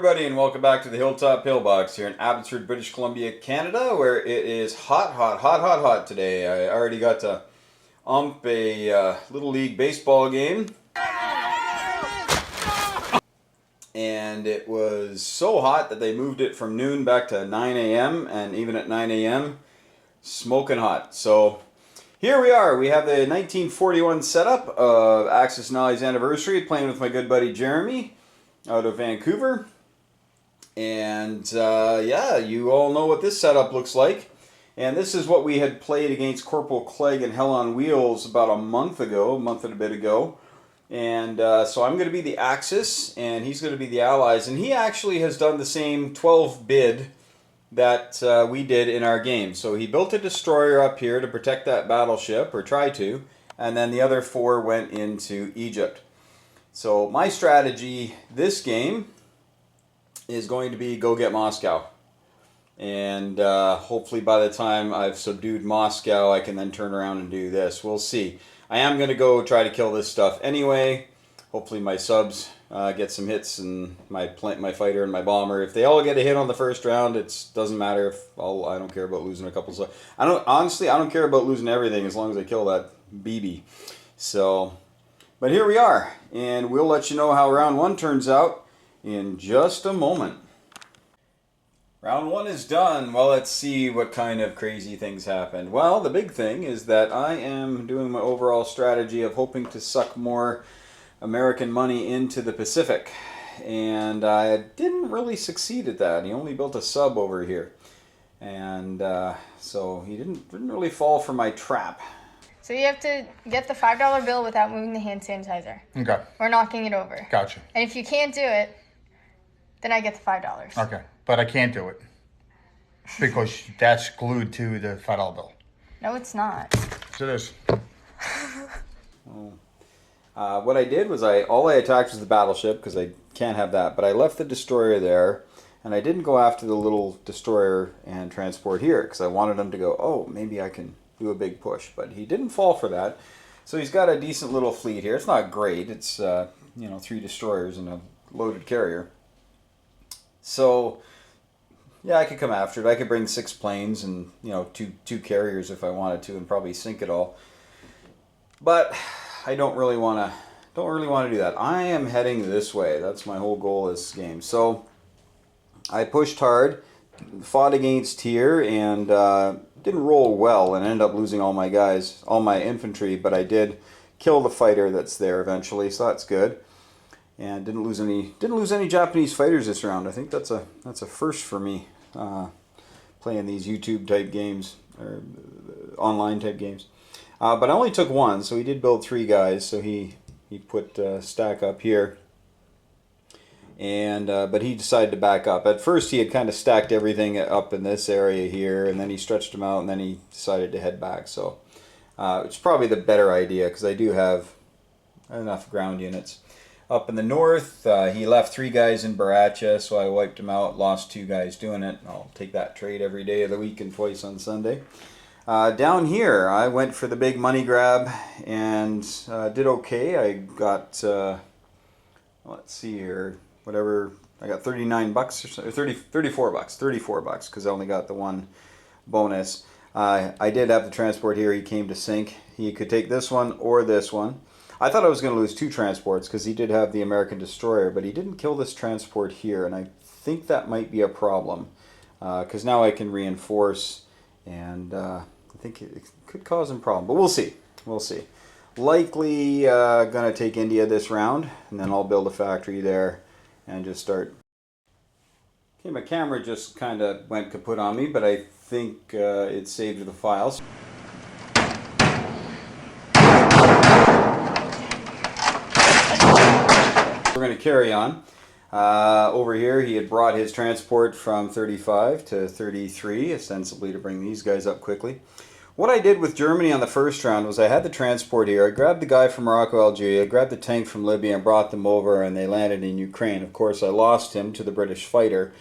everybody, and welcome back to the Hilltop Pillbox here in Abbotsford, British Columbia, Canada, where it is hot today. I already got to ump a Little League baseball game, and it was so hot that they moved it from noon back to 9 a.m., and even at 9 a.m., smoking hot. So here we are. We have the 1941 setup of Axis and Allies Anniversary, playing with my good buddy Jeremy out of Vancouver. And yeah, you all know what this setup looks like. And this is what we had played against Corporal Clegg and Hell on Wheels about a month and a bit ago. And so I'm going to be the Axis, and he's going to be the Allies. And he actually has done the same 12 bid that we did in our game. So he built a destroyer up here to protect that battleship, or try to, and then the other 4 went into Egypt. So my strategy this game is going to be go get Moscow. And hopefully by the time I've subdued Moscow, I can then turn around and do this. We'll see. I am going to go try to kill this stuff anyway. Hopefully my subs get some hits, and my fighter and my bomber. If they all get a hit on the first round, it doesn't matter. If I don't care about losing a couple. So honestly, I don't care about losing everything as long as I kill that BB. So, but here we are, and we'll let you know how round 1 turns out in just a moment. Round 1 is done. Well, let's see what kind of crazy things happened. Well, the big thing is that I am doing my overall strategy of hoping to suck more American money into the Pacific. And I didn't really succeed at that. He only built a sub over here. And so he didn't really fall for my trap. So you have to get the $5 bill without moving the hand sanitizer. Okay. Or knocking it over. Gotcha. And if you can't do it, then I get the $5. Okay. But I can't do it. Because that's glued to the $5 bill. No, it's not. Yes, it is. What I did was all I attacked was the battleship, because I can't have that. But I left the destroyer there, and I didn't go after the little destroyer and transport here, because I wanted him to go, oh, maybe I can do a big push. But he didn't fall for that. So he's got a decent little fleet here. It's not great. It's 3 destroyers and a loaded carrier. So yeah, I could come after it. I could bring 6 planes and two carriers if I wanted to, and probably sink it all. But I don't really want to do that. I am heading this way. That's my whole goal this game. So I pushed hard, fought against here, and didn't roll well, and ended up losing all my guys, all my infantry. But I did kill the fighter that's there eventually, so that's good. And didn't lose any Japanese fighters this round. I think that's a first for me, playing these YouTube type games or online type games. But I only took 1, so he did build 3 guys. So he put stack up here, and but he decided to back up. At first, he had kind of stacked everything up in this area here, and then he stretched them out, and then he decided to head back. So it's probably the better idea, because I do have enough ground units. Up in the north, he left 3 guys in Baracha, so I wiped him out, lost 2 guys doing it. I'll take that trade every day of the week and twice on Sunday. Down here, I went for the big money grab and did okay. I got, let's see here, whatever, I got $39 or 34 bucks, because I only got the 1 bonus. I did have the transport here. He came to sink. He could take this one or this one. I thought I was going to lose 2 transports, because he did have the American destroyer, but he didn't kill this transport here, and I think that might be a problem, because now I can reinforce, and I think it could cause him a problem, but we'll see. We'll see. Likely going to take India this round, and then I'll build a factory there and just start. Okay, my camera just kind of went kaput on me, but I think it saved the files. We're going to carry on. Over here, he had brought his transport from 35 to 33, ostensibly to bring these guys up quickly. What I did with Germany on the first round was I had the transport here. I grabbed the guy from Morocco, Algeria, grabbed the tank from Libya, and brought them over, and they landed in Ukraine. Of course, I lost him to the British fighter,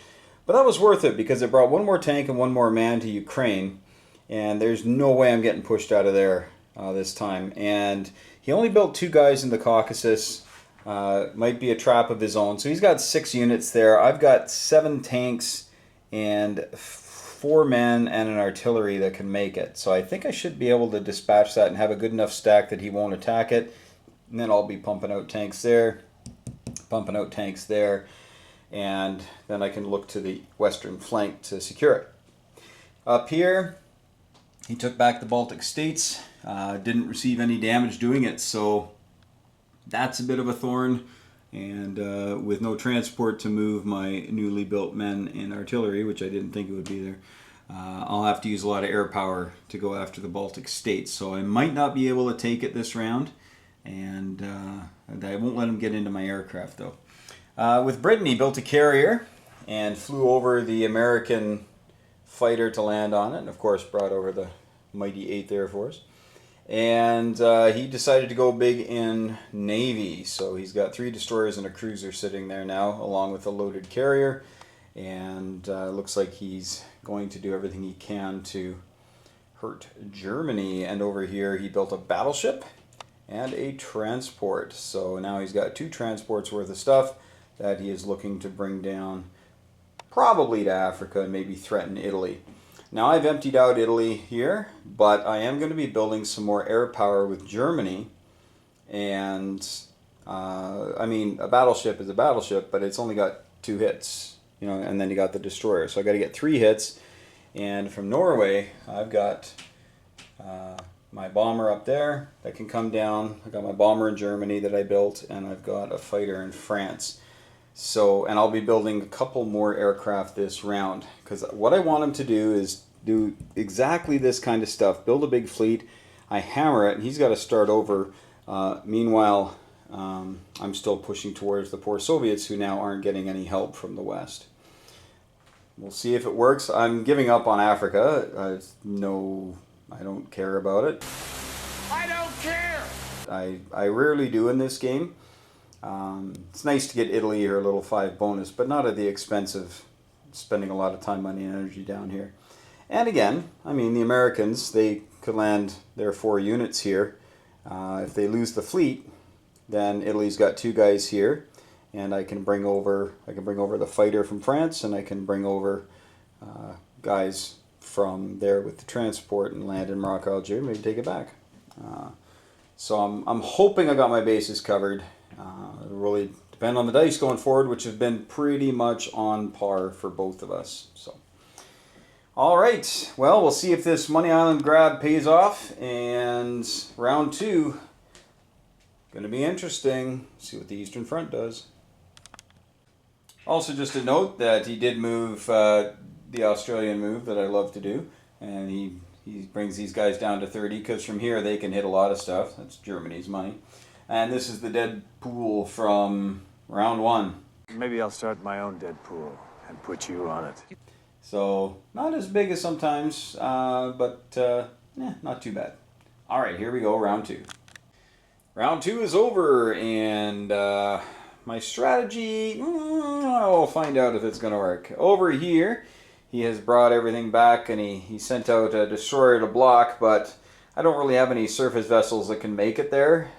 but that was worth it, because it brought 1 more tank and 1 more man to Ukraine, and there's no way I'm getting pushed out of there this time. And he only built 2 guys in the Caucasus. Might be a trap of his own. So he's got 6 units there. I've got 7 tanks and 4 men and an artillery that can make it. So I think I should be able to dispatch that and have a good enough stack that he won't attack it. And then I'll be pumping out tanks there, pumping out tanks there, and then I can look to the western flank to secure it. Up here, he took back the Baltic states, didn't receive any damage doing it, so that's a bit of a thorn. And with no transport to move my newly built men and artillery, which I didn't think it would be there, I'll have to use a lot of air power to go after the Baltic states. So I might not be able to take it this round, and I won't let him get into my aircraft though. With Britain, he built a carrier and flew over the American fighter to land on it, and of course brought over the mighty 8th Air Force. And he decided to go big in Navy, so he's got 3 destroyers and a cruiser sitting there now, along with a loaded carrier, and looks like he's going to do everything he can to hurt Germany. And over here he built a battleship and a transport, so now he's got 2 transports worth of stuff that he is looking to bring down, probably to Africa and maybe threaten Italy. Now I've emptied out Italy here, but I am going to be building some more air power with Germany. And I mean, a battleship is a battleship, but it's only got 2 hits, you know, and then you got the destroyer. So I got to get 3 hits. And from Norway, I've got my bomber up there that can come down. I got my bomber in Germany that I built, and I've got a fighter in France. So, and I'll be building a couple more aircraft this round, because what I want him to do is do exactly this kind of stuff. Build a big fleet, I hammer it, and he's got to start over. Meanwhile, I'm still pushing towards the poor Soviets, who now aren't getting any help from the West. We'll see if it works. I'm giving up on Africa. No, I don't care about it. I don't care! I rarely do in this game. It's nice to get Italy or a little 5 bonus, but not at the expense of spending a lot of time, money, and energy down here. And again, I mean, the Americans, they could land their 4 units here. If they lose the fleet, then Italy's got 2 guys here, and I can bring over the fighter from France, and I can bring over guys from there with the transport and land in Morocco, Algeria, maybe take it back. So I'm hoping I got my bases covered. It'll really depend on the dice going forward, which have been pretty much on par for both of us. So, all right. Well, we'll see if this Money Island grab pays off. And round 2, going to be interesting. See what the Eastern Front does. Also, just a note that he did move the Australian move that I love to do, and he brings these guys down to 30, because from here they can hit a lot of stuff. That's Germany's money. And this is the dead pool from round 1. Maybe I'll start my own dead pool and put you on it. So, not as big as sometimes, but not too bad. Alright, here we go, round 2. Round 2 is over, and my strategy, I'll find out if it's going to work. Over here, he has brought everything back, and he sent out a destroyer to block, but I don't really have any surface vessels that can make it there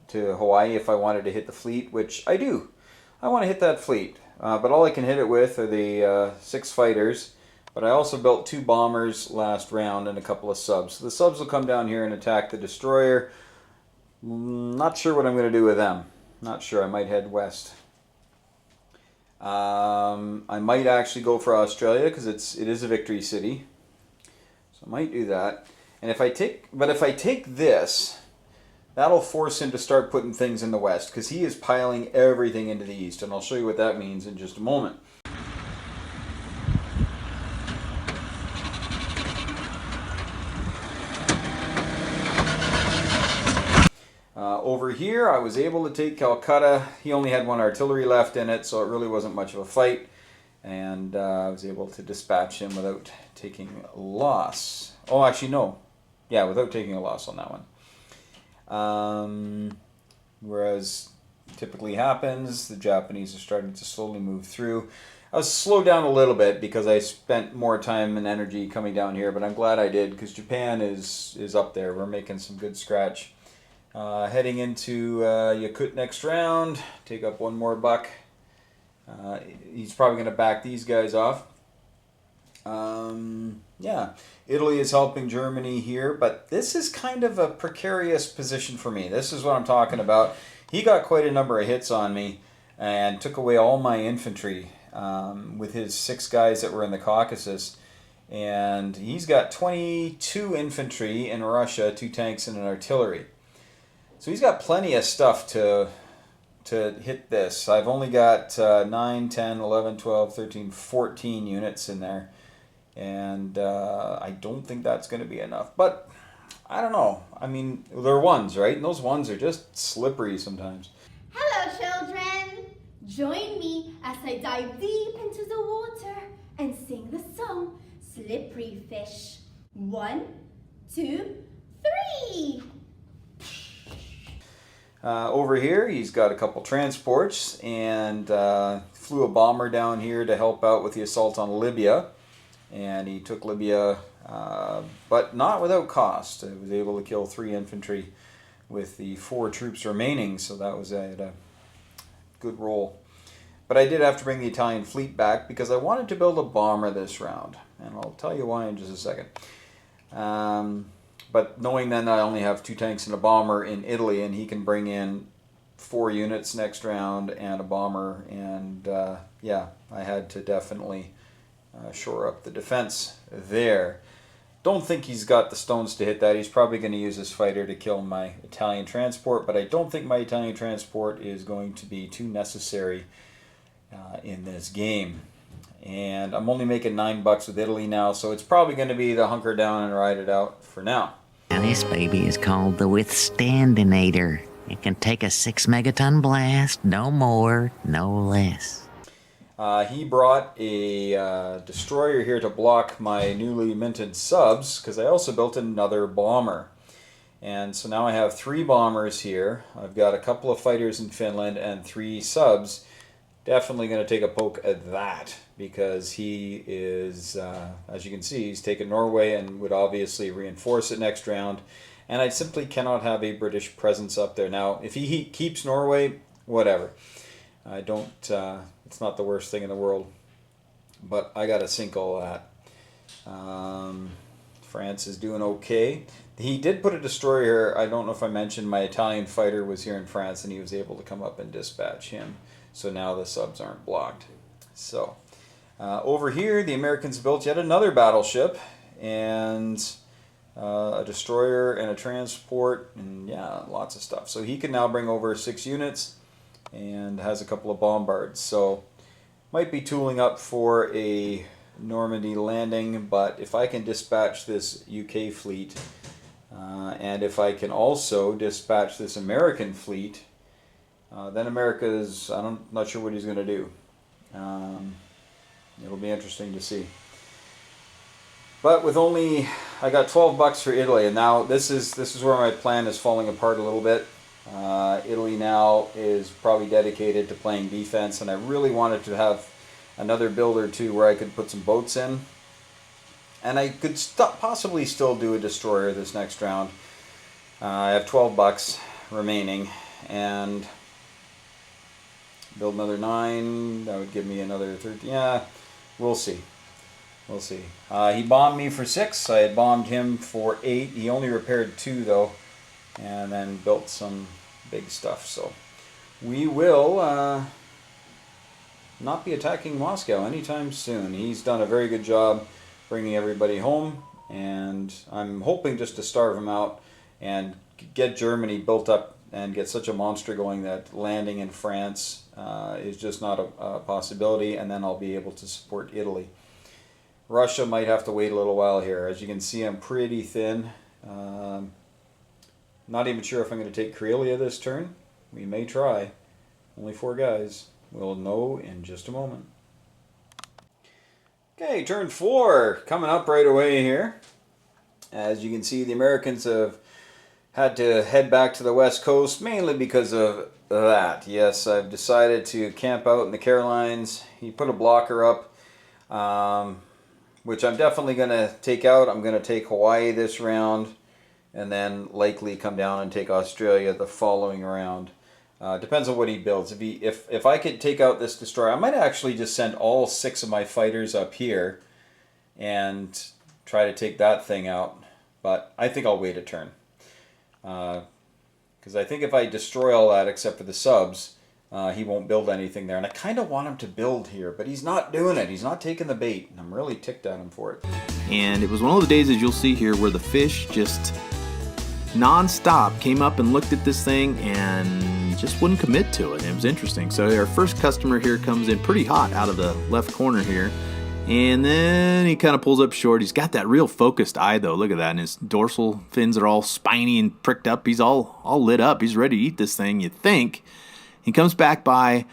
to Hawaii if I wanted to hit the fleet, which I do. I want to hit that fleet, but all I can hit it with are the 6 fighters, but I also built 2 bombers last round and a couple of subs. So the subs will come down here and attack the destroyer. Not sure what I'm going to do with them. Not sure. I might head west. I might actually go for Australia, because it is a victory city. So I might do that. And if I take this, that'll force him to start putting things in the west, because he is piling everything into the east, and I'll show you what that means in just a moment. Over here, I was able to take Calcutta. He only had 1 artillery left in it, so it really wasn't much of a fight. And I was able to dispatch him without taking a loss. Oh, actually, no. Yeah, without taking a loss on that one. Whereas typically happens, the Japanese are starting to slowly move through. I was slowed down a little bit because I spent more time and energy coming down here, but I'm glad I did, because Japan is up there. We're making some good scratch. Heading into Yakut next round, take up one more buck. He's probably going to back these guys off. Yeah, Italy is helping Germany here, but this is kind of a precarious position for me. This is what I'm talking about. He got quite a number of hits on me and took away all my infantry with his 6 guys that were in the Caucasus. And he's got 22 infantry in Russia, 2 tanks, and an artillery. So he's got plenty of stuff to hit this. I've only got 9, 10, 11, 12, 13, 14 units in there. And I don't think that's going to be enough. But I don't know. I mean, they're ones, right? And those ones are just slippery sometimes. Hello, children. Join me as I dive deep into the water and sing the song, Slippery Fish. 1, 2, 3. Over here, he's got a couple transports and flew a bomber down here to help out with the assault on Libya. And he took Libya, but not without cost. He was able to kill 3 infantry with the 4 troops remaining, so that was a good roll. But I did have to bring the Italian fleet back because I wanted to build a bomber this round, and I'll tell you why in just a second. But knowing then that I only have 2 tanks and a bomber in Italy, and he can bring in 4 units next round and a bomber, and yeah, I had to definitely shore up the defense there. Don't think he's got the stones to hit that. He's probably going to use his fighter to kill my Italian transport, but I don't think my Italian transport is going to be too necessary in this game. And I'm only making $9 with Italy now, so it's probably going to be the hunker down and ride it out for now. Now this baby is called the Withstandinator. It can take a 6 megaton blast, no more, no less. He brought a destroyer here to block my newly minted subs, because I also built another bomber. And so now I have 3 bombers here. I've got a couple of fighters in Finland and 3 subs. Definitely going to take a poke at that, because he is, as you can see, he's taken Norway and would obviously reinforce it next round. And I simply cannot have a British presence up there. Now, if he keeps Norway, whatever. I don't, it's not the worst thing in the world. But I got to sink all that. France is doing okay. He did put a destroyer here. I don't know if I mentioned my Italian fighter was here in France, and he was able to come up and dispatch him. So now the subs aren't blocked. So over here, the Americans built yet another battleship, and a destroyer and a transport, and yeah, lots of stuff. So he can now bring over 6 units and has a couple of bombards. So might be tooling up for a Normandy landing, but if I can dispatch this UK fleet, and if I can also dispatch this American fleet, then America's, I'm not sure what he's going to do. It'll be interesting to see. But with only, I got $12 for Italy, and now this is where my plan is falling apart a little bit. Italy now is probably dedicated to playing defense, and I really wanted to have another builder too where I could put some boats in. And I could possibly still do a destroyer this next round. I have $12 remaining, and build another 9. That would give me another 13. Yeah, we'll see. We'll see. He bombed me for 6. I had bombed him for 8. He only repaired 2 though, and then built some big stuff. So we will not be attacking Moscow anytime soon. He's done a very good job bringing everybody home, and I'm hoping just to starve him out and get Germany built up and get such a monster going that landing in France is just not a possibility, and then I'll be able to support Italy. Russia might have to wait a little while here. As you can see, I'm pretty thin. Not even sure if I'm going to take Karelia this turn. We may try. Only 4 guys. We'll know in just a moment. Okay, turn 4 coming up right away here. As you can see, the Americans have had to head back to the west coast, mainly because of that. Yes, I've decided to camp out in the Carolines. He put a blocker up, which I'm definitely going to take out. I'm going to take Hawaii this round, and then likely come down and take Australia the following round. Depends on what he builds. If I could take out this destroyer, I might actually just send all 6 of my fighters up here and try to take that thing out. But I think I'll wait a turn. Because I think if I destroy all that except for the subs, he won't build anything there. And I kind of want him to build here, but he's not doing it. He's not taking the bait. And I'm really ticked at him for it. And it was one of the days, as you'll see here, where the fish just non-stop came up and looked at this thing and just wouldn't commit to it. It was interesting. So our first customer here comes in pretty hot out of the left corner here. And then he kind of pulls up short. He's got that real focused eye, though. Look at that. And his dorsal fins are all spiny and pricked up. He's all lit up. He's ready to eat this thing, you think. He comes back by, and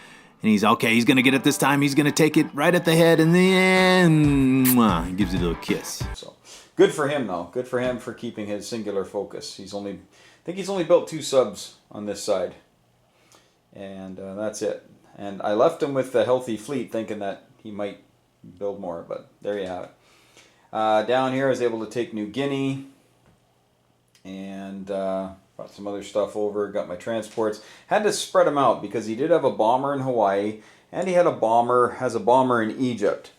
he's okay. He's going to get it this time. He's going to take it right at the head. And then he gives it a little kiss. So good for him, though. Good for him for keeping his singular focus. I think he's only built 2 subs on this side. And that's it. And I left him with the healthy fleet thinking that he might build more, but there you have it. Down here I was able to take New Guinea and brought some other stuff over, got my transports. Had to spread them out because he did have a bomber in Hawaii and he had has a bomber in Egypt.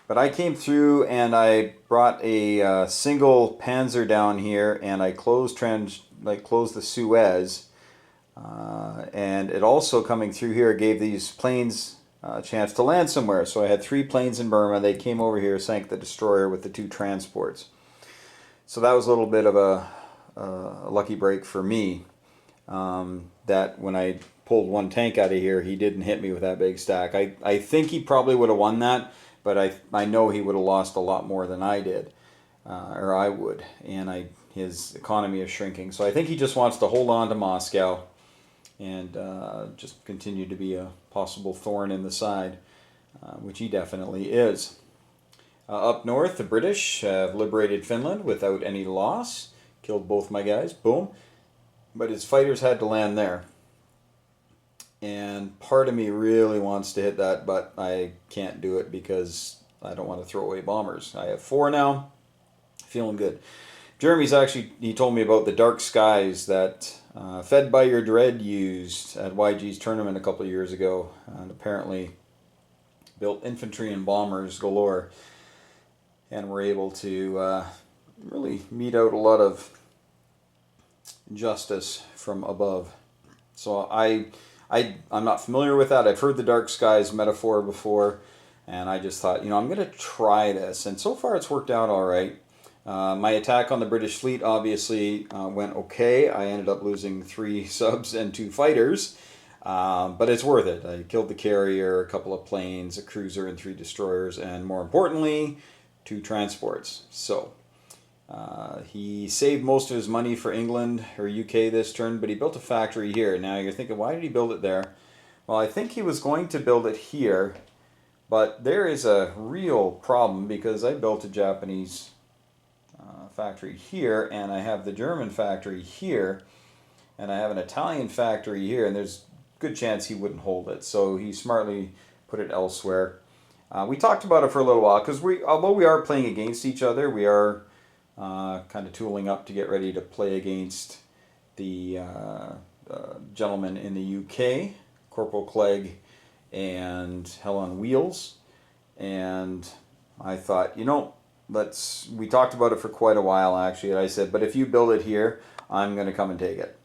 But I came through and I brought a single Panzer down here and I closed the Suez. And it also coming through here gave these planes a chance to land somewhere. So I had 3 planes in Burma. They came over here, sank the destroyer with the 2 transports. So that was a little bit of a lucky break for me. That when I pulled 1 tank out of here, he didn't hit me with that big stack. I think he probably would have won that, but I know he would have lost a lot more than I did, or I would. And his economy is shrinking. So I think he just wants to hold on to Moscow and just continue to be a possible thorn in the side, which he definitely is. Up north, the British have liberated Finland without any loss. Killed both my guys, boom. But his fighters had to land there. And part of me really wants to hit that, but I can't do it because I don't want to throw away bombers. I have 4 now, feeling good. Jeremy's actually, he told me about the dark skies that Fed by Your Dread used at YG's tournament a couple of years ago, and apparently built infantry and bombers galore, and were able to really mete out a lot of justice from above. So I'm not familiar with that. I've heard the dark skies metaphor before, and I just thought, I'm going to try this, and so far it's worked out all right. My attack on the British fleet obviously went okay. I ended up losing 3 subs and 2 fighters, but it's worth it. I killed the carrier, a couple of planes, a cruiser, and 3 destroyers, and more importantly, 2 transports. So he saved most of his money for England or UK this turn, but he built a factory here. Now you're thinking, why did he build it there? Well, I think he was going to build it here, but there is a real problem because I built a Japanese factory here, and I have the German factory here, and I have an Italian factory here, and there's a good chance he wouldn't hold it. So he smartly put it elsewhere. We talked about it for a little while because although we are playing against each other, we are kind of tooling up to get ready to play against the gentleman in the UK, Corporal Clegg and Hell on Wheels. And I thought, we talked about it for quite a while actually, and I said, but if you build it here, I'm going to come and take it.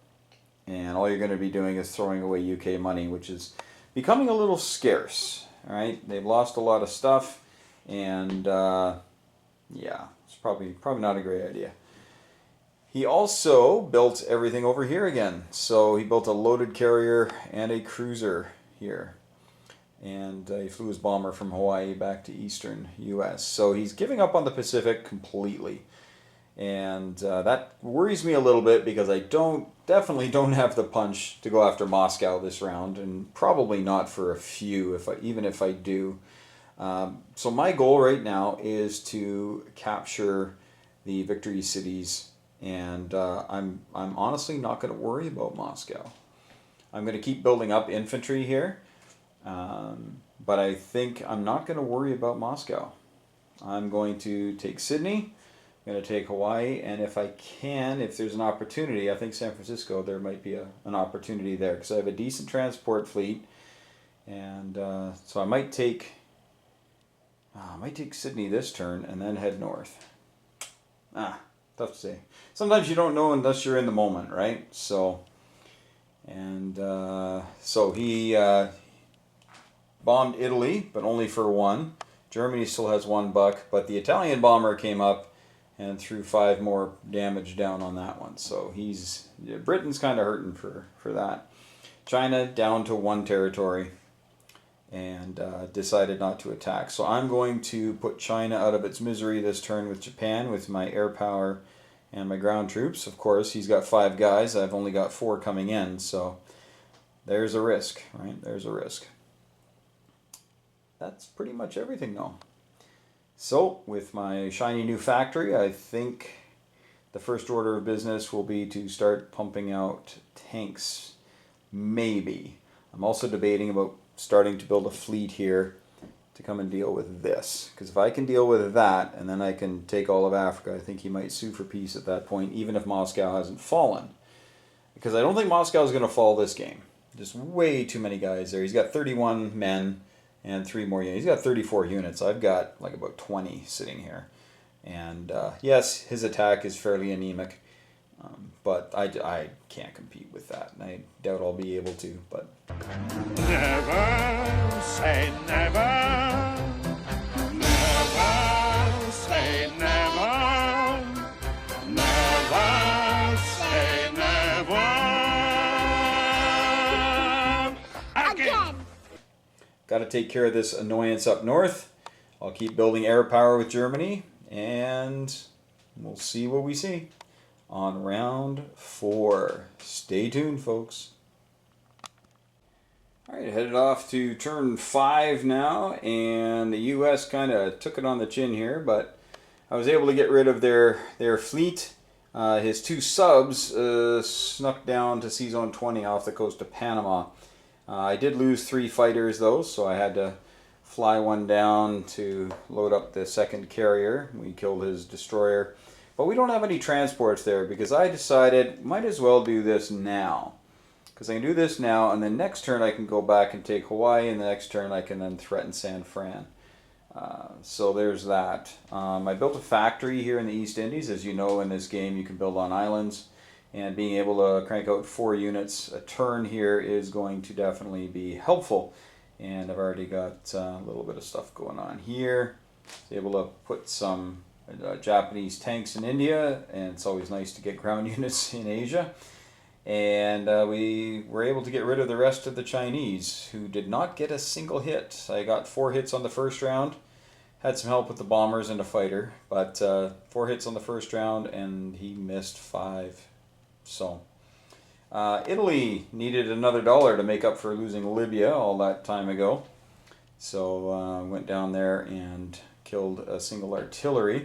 And all you're going to be doing is throwing away UK money, which is becoming a little scarce. All right, they've lost a lot of stuff, and yeah, it's probably not a great idea. He also built everything over here again. So he built a loaded carrier and a cruiser here. And he flew his bomber from Hawaii back to eastern U.S. So he's giving up on the Pacific completely. And that worries me a little bit because I definitely don't have the punch to go after Moscow this round, and probably not for a few, even if I do. So my goal right now is to capture the victory cities, and I'm honestly not going to worry about Moscow. I'm going to keep building up infantry here. But I think I'm not going to worry about Moscow. I'm going to take Sydney, going to take Hawaii, and if I can, if there's an opportunity, I think San Francisco, there might be an opportunity there because I have a decent transport fleet, and so I might take Sydney this turn and then head north. Tough to say. Sometimes you don't know unless you're in the moment, right? So, and so he bombed Italy, but only for one. Germany still has one buck, but the Italian bomber came up and threw 5 more damage down on that one. So Britain's kind of hurting for that. China down to 1 territory and decided not to attack. So I'm going to put China out of its misery this turn with Japan with my air power and my ground troops. Of course, he's got 5 guys. I've only got 4 coming in, so there's a risk, right? There's a risk. That's pretty much everything though. So with my shiny new factory, I think the first order of business will be to start pumping out tanks. Maybe. I'm also debating about starting to build a fleet here to come and deal with this. Because if I can deal with that, and then I can take all of Africa, I think he might sue for peace at that point, even if Moscow hasn't fallen. Because I don't think Moscow is going to fall this game. Just way too many guys there. He's got 31 men and 3 more units. He's got 34 units. I've got like about 20 sitting here. And yes, his attack is fairly anemic. But I can't compete with that, and I doubt I'll be able to. But never say never. Never say never. Never say never. Again. Got to take care of this annoyance up north. I'll keep building air power with Germany, and we'll see what we see on round 4. Stay tuned, folks. Alright, headed off to turn 5 now, and the US kind of took it on the chin here, but I was able to get rid of their fleet. His 2 subs snuck down to C-Zone 20 off the coast of Panama. I did lose 3 fighters though, so I had to fly one down to load up the second carrier. We killed his destroyer. But we don't have any transports there because I decided might as well do this now. Because I can do this now, and then next turn I can go back and take Hawaii, and the next turn I can then threaten San Fran. So there's that. I built a factory here in the East Indies. As you know, in this game you can build on islands. And being able to crank out 4 units a turn here is going to definitely be helpful. And I've already got a little bit of stuff going on here. Able to put some Japanese tanks in India, and it's always nice to get ground units in Asia. And we were able to get rid of the rest of the Chinese, who did not get a single hit. I got 4 hits on the first round, had some help with the bombers and a fighter, but 4 hits on the first round, and he missed 5. So Italy needed another dollar to make up for losing Libya all that time ago. So went down there and killed a single artillery.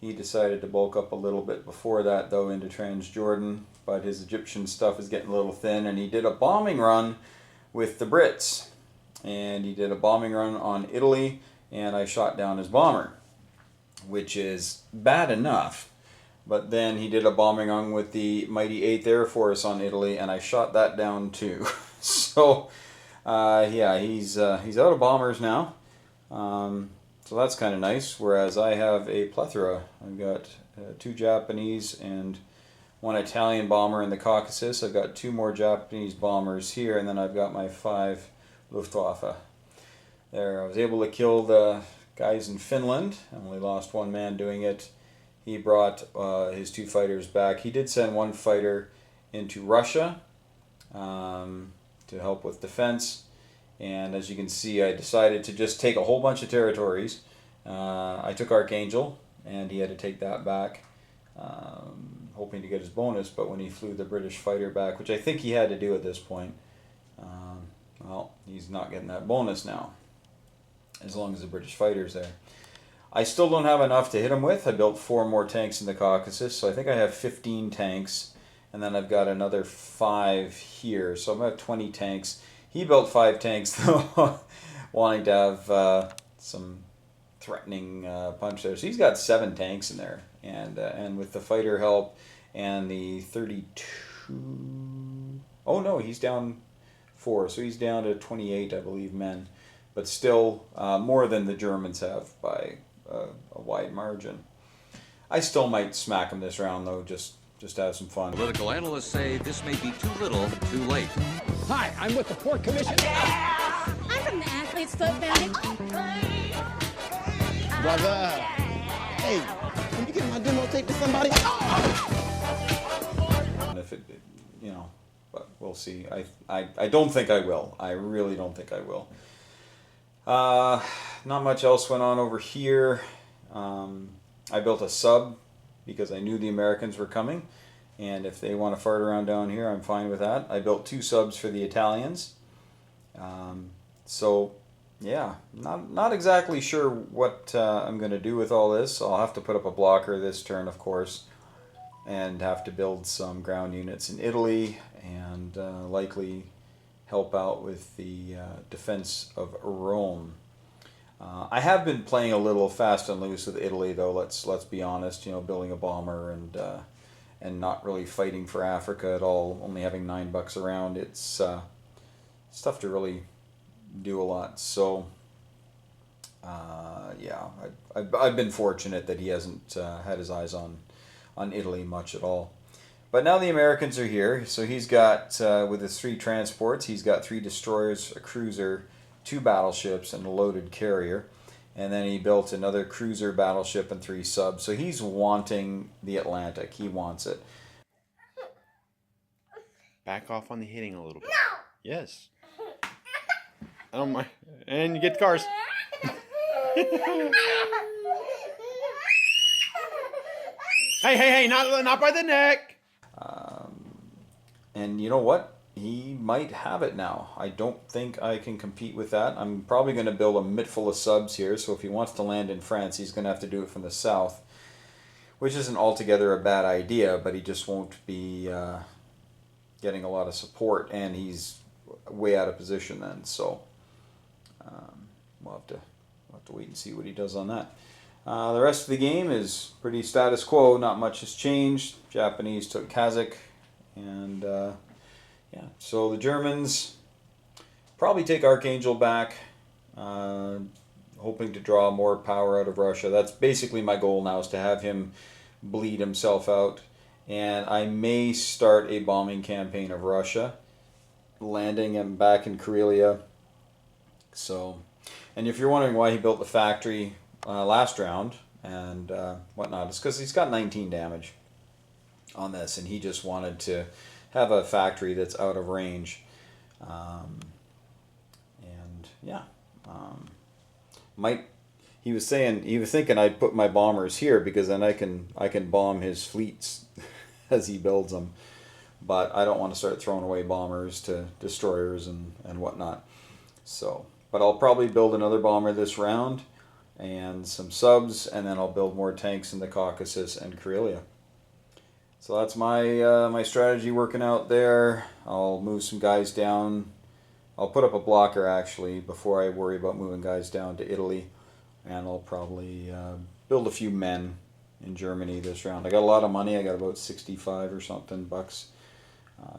He decided to bulk up a little bit before that though into Transjordan, but his Egyptian stuff is getting a little thin, and he did a bombing run with the Brits. And he did a bombing run on Italy, and I shot down his bomber, which is bad enough. But then he did a bombing run with the mighty 8th Air Force on Italy, and I shot that down too. So yeah, he's out of bombers now. So that's kind of nice, whereas I have a plethora. I've got 2 Japanese and 1 Italian bomber in the Caucasus. I've got 2 more Japanese bombers here, and then I've got my 5 Luftwaffe. There, I was able to kill the guys in Finland. I only lost 1 man doing it. He brought his 2 fighters back. He did send 1 fighter into Russia to help with defense. And as you can see, I decided to just take a whole bunch of territories. I took Archangel, and he had to take that back, hoping to get his bonus. But when he flew the British fighter back, which I think he had to do at this point, well, he's not getting that bonus now, as long as the British fighter's there. I still don't have enough to hit him with. I built 4 more tanks in the Caucasus, so I think I have 15 tanks, and then I've got another 5 here, so I'm at 20 tanks. He built 5 tanks though, wanting to have some threatening punch there. So he's got 7 tanks in there, and with the fighter help and the 32. Oh no, he's down 4, so he's down to 28, I believe, men, but still more than the Germans have by a wide margin. I still might smack him this round though, just to have some fun. Political analysts say this may be too little, too late. Hi, I'm with the Port Commission. I'm from the Athlete's Foot Foundation. Brother. Hey, can you get my demo tape to somebody? And if it, you know, but we'll see. I don't think I will. I really don't think I will. Not much else went on over here. I built a sub because I knew the Americans were coming, and if they want to fart around down here, I'm fine with that. I built 2 subs for the Italians. So yeah, not exactly sure what I'm going to do with all this. I'll have to put up a blocker this turn, of course, and have to build some ground units in Italy, and likely help out with the defense of Rome. I have been playing a little fast and loose with Italy, though. Let's be honest. You know, building a bomber and not really fighting for Africa at all. Only having $9 around. It's tough to really do a lot. So yeah, I've been fortunate that he hasn't had his eyes on Italy much at all. But now the Americans are here, so he's got with his 3 transports, he's got 3 destroyers, a cruiser, 2 battleships, and a loaded carrier. And then he built another cruiser, battleship, and 3 subs. So he's wanting the Atlantic. He wants it. Back off on the hitting a little bit. No! Yes. I don't mind. And you get the cars. Hey, not by the neck. And you know what? He might have it now. I don't think I can compete with that. I'm probably going to build a mitt full of subs here, so if he wants to land in France, he's going to have to do it from the south, which isn't altogether a bad idea, but he just won't be getting a lot of support, and he's way out of position then, so we'll have to wait and see what he does on that. The rest of the game is pretty status quo. Not much has changed. Japanese took Kazakh, and yeah, so the Germans probably take Archangel back, hoping to draw more power out of Russia. That's basically my goal now, is to have him bleed himself out. And I may start a bombing campaign of Russia, landing him back in Karelia. So, and if you're wondering why he built the factory last round and whatnot, it's because he's got 19 damage on this, and he just wanted to have a factory that's out of range. And yeah, he was thinking I'd put my bombers here because then I can bomb his fleets as he builds them. But I don't want to start throwing away bombers to destroyers and whatnot. So, but I'll probably build another bomber this round and some subs, and then I'll build more tanks in the Caucasus and Karelia. So that's my strategy working out there. I'll move some guys down. I'll put up a blocker actually before I worry about moving guys down to Italy, and I'll probably build a few men in Germany this round. I got a lot of money. I got about 65 or something bucks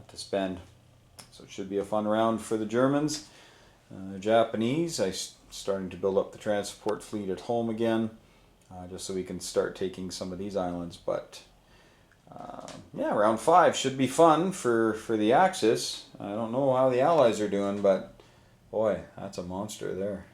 to spend, so it should be a fun round for the Germans. Japanese, I'm starting to build up the transport fleet at home again, just so we can start taking some of these islands, but. Yeah, round 5 should be fun for the Axis. I don't know how the Allies are doing, but boy, that's a monster there.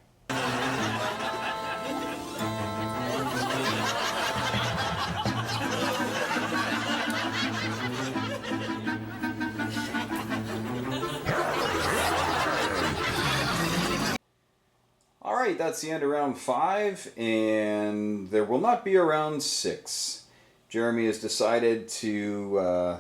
Alright, that's the end of round 5, and there will not be a round 6. Jeremy has decided to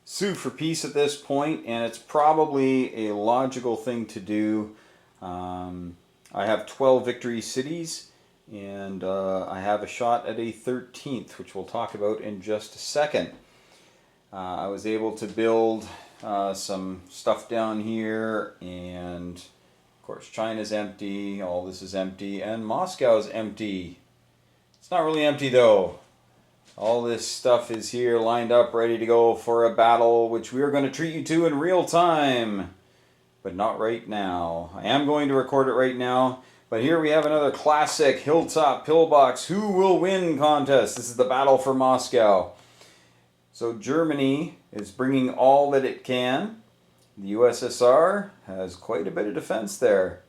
sue for peace at this point, and it's probably a logical thing to do. I have 12 victory cities, and I have a shot at a 13th, which we'll talk about in just a second. I was able to build some stuff down here, and of course China's empty, all this is empty, and Moscow's empty. It's not really empty though. All this stuff is here lined up, ready to go for a battle, which we are going to treat you to in real time. But not right now. I am going to record it right now. But here we have another classic Hilltop Pillbox Who Will Win contest. This is the battle for Moscow. So Germany is bringing all that it can. The USSR has quite a bit of defense there.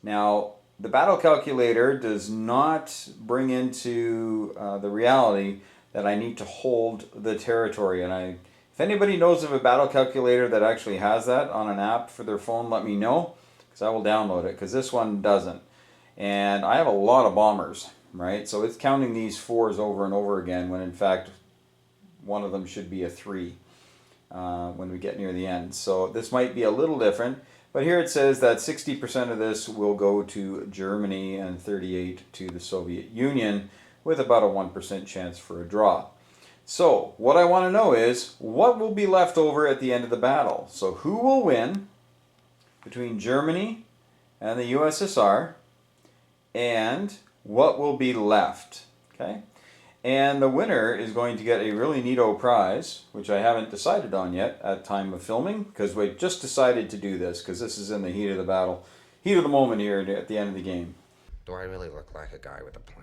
Now, the battle calculator does not bring into the reality that I need to hold the territory. And if anybody knows of a battle calculator that actually has that on an app for their phone, let me know, because I will download it, because this one doesn't. And I have a lot of bombers, right? So it's counting these 4s over and over again, when in fact one of them should be a 3 when we get near the end. So this might be a little different, but here it says that 60% of this will go to Germany and 38% to the Soviet Union, with about a 1% chance for a draw. So, what I want to know is, what will be left over at the end of the battle? So, who will win between Germany and the USSR, and what will be left? Okay? And the winner is going to get a really neato prize, which I haven't decided on yet at time of filming, because we just decided to do this, because this is in the heat of the battle, heat of the moment here at the end of the game. Do I really look like a guy with a plan?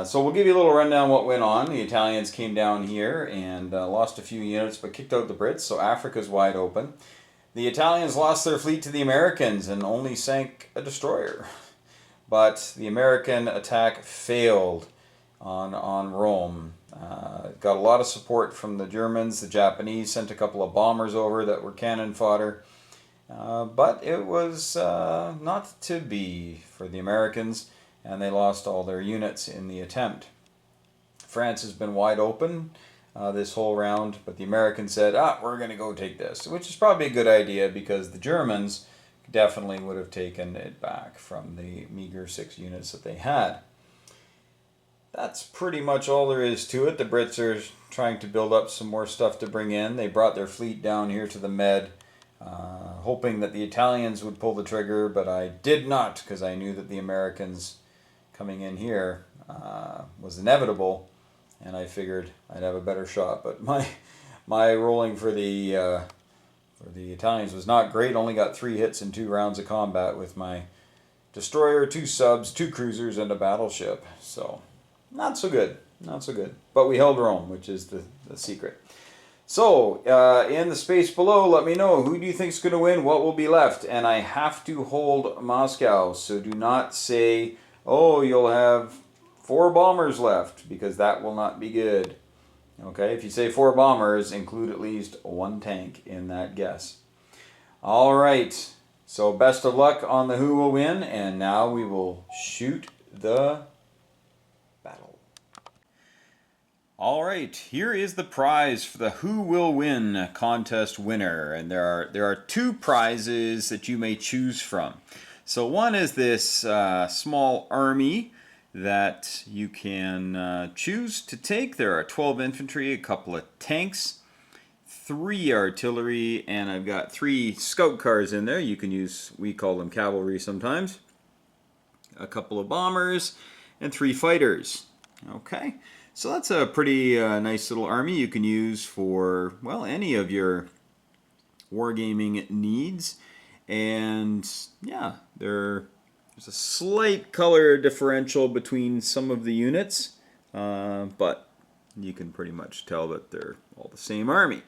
So we'll give you a little rundown what went on. The Italians came down here and lost a few units, but kicked out the Brits, so Africa's wide open. The Italians lost their fleet to the Americans and only sank a destroyer. But the American attack failed on Rome. Got a lot of support from the Germans. The Japanese sent a couple of bombers over that were cannon fodder. But it was not to be for the Americans, and they lost all their units in the attempt. France has been wide open this whole round, but the Americans said, we're going to go take this, which is probably a good idea, because the Germans definitely would have taken it back from the meager 6 units that they had. That's pretty much all there is to it. The Brits are trying to build up some more stuff to bring in. They brought their fleet down here to the Med, hoping that the Italians would pull the trigger, but I did not, because I knew that the Americans coming in here was inevitable, and I figured I'd have a better shot. But my rolling for the Italians was not great. Only got 3 hits in 2 rounds of combat with my destroyer, 2 subs, 2 cruisers, and a battleship. So not so good, not so good. But we held Rome, which is the secret. So, in the space below, let me know, who do you think is going to win, what will be left? And I have to hold Moscow, so do not say, oh, you'll have 4 bombers left, because that will not be good. Okay, if you say 4 bombers, include at least 1 tank in that guess. Alright, so best of luck on the who will win, and now we will shoot the battle. Alright, here is the prize for the Who Will Win contest winner. And there are 2 prizes that you may choose from. So one is this small army that you can choose to take. There are 12 infantry, a couple of tanks, 3 artillery, and I've got 3 scout cars in there. You can use, we call them cavalry sometimes. A couple of bombers, and 3 fighters. Okay. So that's a pretty nice little army you can use for, well, any of your wargaming needs. And yeah, there's a slight color differential between some of the units, but you can pretty much tell that they're all the same army.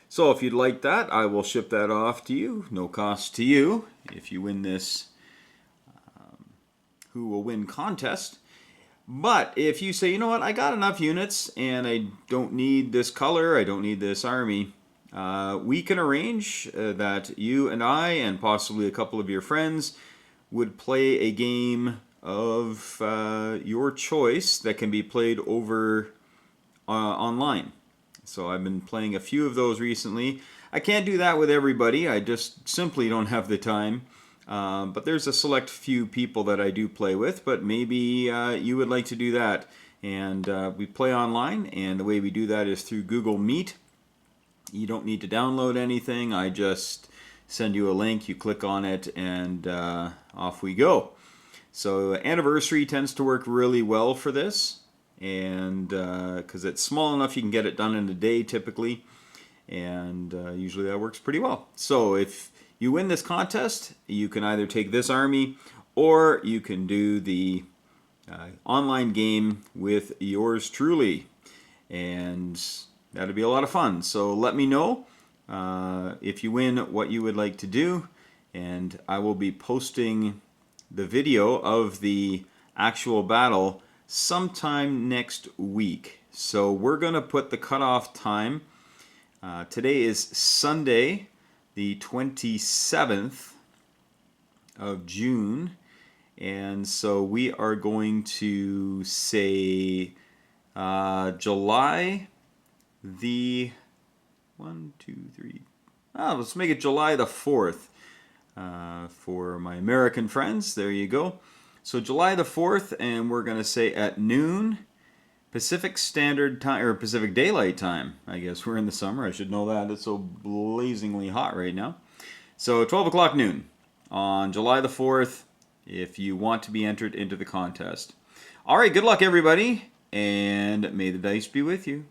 So if you'd like that, I will ship that off to you, no cost to you, if you win this Who Will Win contest. But if you say, you know what, I got enough units and I don't need this color, I don't need this army, we can arrange that you and I and possibly a couple of your friends would play a game of your choice that can be played over online. So I've been playing a few of those recently. I can't do that with everybody, I just simply don't have the time. But there's a select few people that I do play with, but maybe you would like to do that. And we play online, and the way we do that is through Google Meet. You don't need to download anything. I just send you a link, you click on it, and off we go. So Anniversary tends to work really well for this. and because it's small enough you can get it done in a day typically, and usually that works pretty well. So if you win this contest, you can either take this army or you can do the online game with yours truly, and that'll be a lot of fun. So let me know if you win what you would like to do, and I will be posting the video of the actual battle sometime next week. So we're going to put the cutoff time. Today is Sunday, the 27th of June, and so we are going to say July the let's make it July the 4th for my American friends. There you go. So July the 4th, and we're going to say at noon Pacific Standard Time, or Pacific Daylight Time. I guess we're in the summer. I should know that. It's so blazingly hot right now. So 12 o'clock noon on July the 4th if you want to be entered into the contest. All right, good luck everybody, and may the dice be with you.